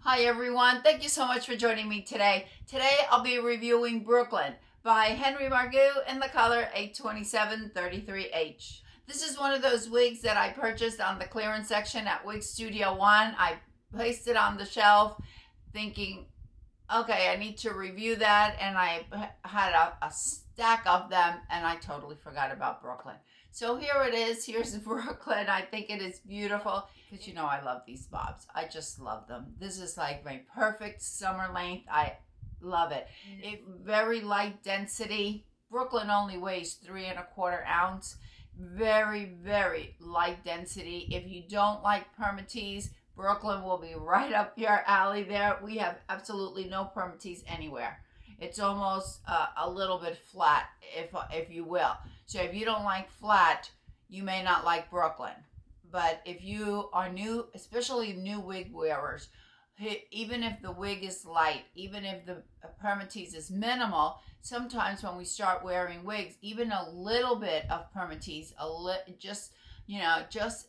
Hi everyone, thank you so much for joining me today. Today I'll be reviewing Brooklyn by Henry Margu in the color 827-33H. This is one of those wigs that I purchased on the clearance section at Wig Studio One. I placed it on the shelf thinking, okay, I need to review that, and I had a stack of them and I totally forgot about Brooklyn. So here it is. Here's Brooklyn. I think it is beautiful because you know I love these bobs. I just love them. This is like my perfect summer length. I love it. It very light density. Brooklyn only weighs 3¼ ounce. Very, very light density. If you don't like permatease, Brooklyn will be right up your alley there. We have absolutely no permatease anywhere. It's almost a little bit flat, if you will. So if you don't like flat, you may not like Brooklyn. But if you are new, especially new wig wearers, even if the wig is light, even if the permatease is minimal, sometimes when we start wearing wigs, even a little bit of permatease, just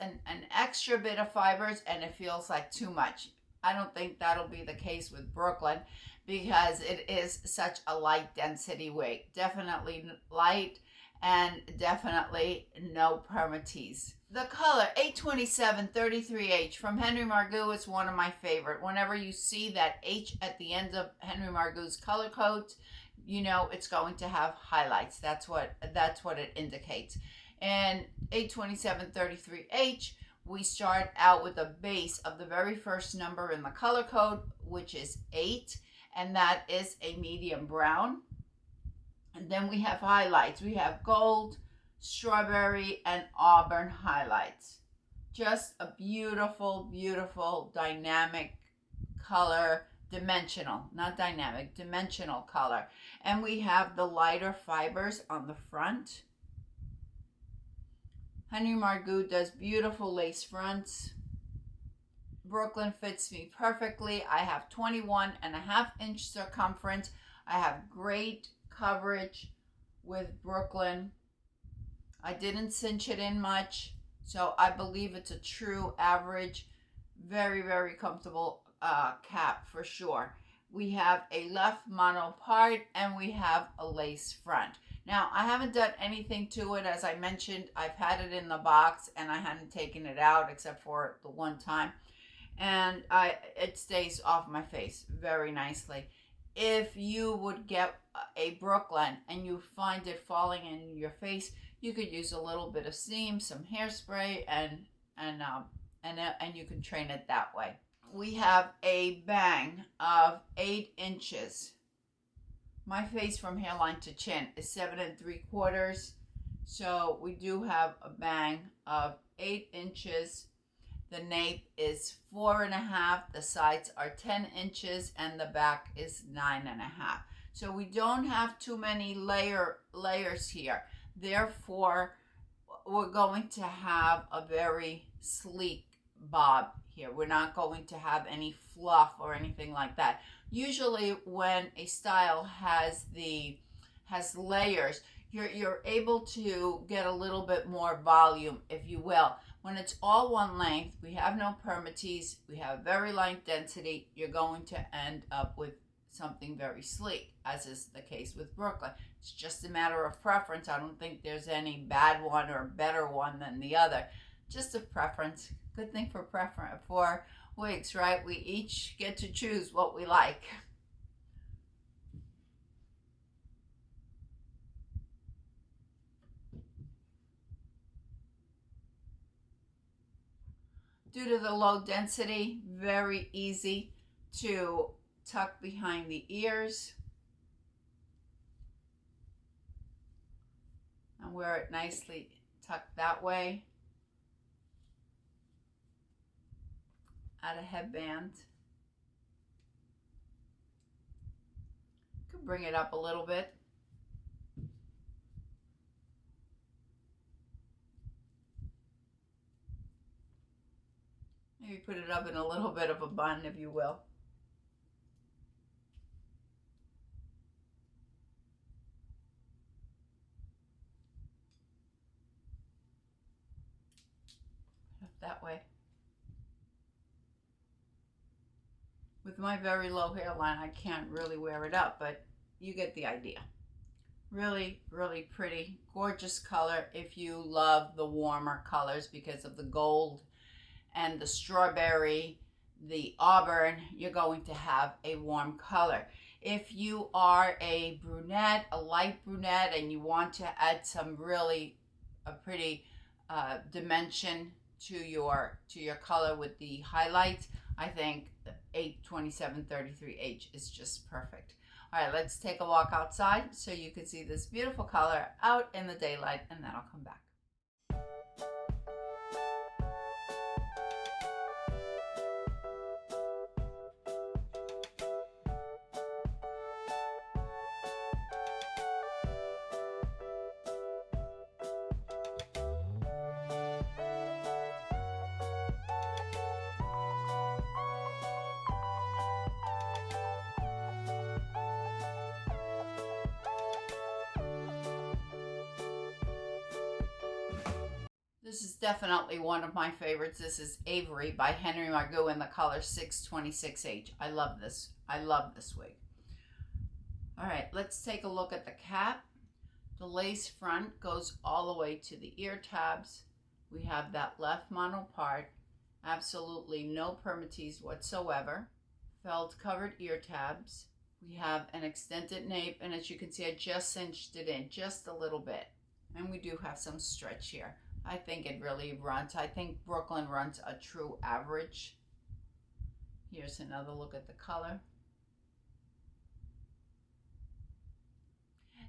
an extra bit of fibers, and it feels like too much. I don't think that'll be the case with Brooklyn because it is such a light density wig. Definitely light and definitely no permatease. The color 827-33H from Henry Margu is one of my favorite. Whenever you see that H at the end of Henry Margu's color code, you know it's going to have highlights. That's what it indicates. And 827-33H, we start out with a base of the very first number in the color code, which is 8, and that is a medium brown. And then we have highlights. We have gold, strawberry, and auburn highlights. Just a beautiful, beautiful, dynamic color, dimensional, not dynamic, dimensional color. And we have the lighter fibers on the front. Henry Margu does beautiful lace fronts. Brooklyn fits me perfectly. I have 21.5-inch circumference. I have great coverage with Brooklyn. I didn't cinch it in much, so I believe it's a true average, very, very comfortable cap for sure. We have a left mono part and we have a lace front. Now, I haven't done anything to it. As I mentioned, I've had it in the box and I hadn't taken it out except for the one time. And it stays off my face very nicely. If you would get a Brooklyn and you find it falling in your face, you could use a little bit of steam, some hairspray, and you can train it that way. We have a bang of 8 inches. My face from hairline to chin is 7 3/4, so we do have a bang of 8 inches. The nape is 4.5. The sides are 10 inches, and the back is 9.5. So we don't have too many layers here. Therefore, we're going to have a very sleek bob here. We're not going to have any fluff or anything like that. Usually when a style has layers, you're able to get a little bit more volume, if you will. When it's all one length, we have no permatease, we have very light density, you're going to end up with something very sleek, as is the case with Brooklyn. It's just a matter of preference. I don't think there's any bad one or better one than the other. Just a preference. Good thing for wigs, right? We each get to choose what we like. Due to the low density, very easy to tuck behind the ears and wear it nicely tucked that way. Add a headband. Could bring it up a little bit. Maybe put it up in a little bit of a bun, if you will. That way. With my very low hairline, I can't really wear it up, but you get the idea. Really, really pretty, gorgeous color if you love the warmer colors because of the gold and the strawberry, the auburn. You're going to have a warm color. If you are a brunette, a light brunette, and you want to add some really a pretty dimension to your color with the highlights, I think 82733H is just perfect. All right, let's take a walk outside so you can see this beautiful color out in the daylight, and then I'll come back. This is definitely one of my favorites. This is Avery by Henry Margu in the color 626H. I love this. I love this wig. All right, let's take a look at the cap. The lace front goes all the way to the ear tabs. We have that left mono part. Absolutely no permatease whatsoever. Felt covered ear tabs. We have an extended nape, and as you can see, I just cinched it in just a little bit. And we do have some stretch here. I think it really runs. I think Brooklyn runs a true average. Here's another look at the color.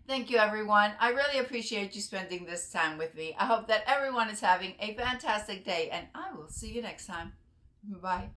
Thank you, everyone. I really appreciate you spending this time with me. I hope that everyone is having a fantastic day, and I will see you next time. Bye.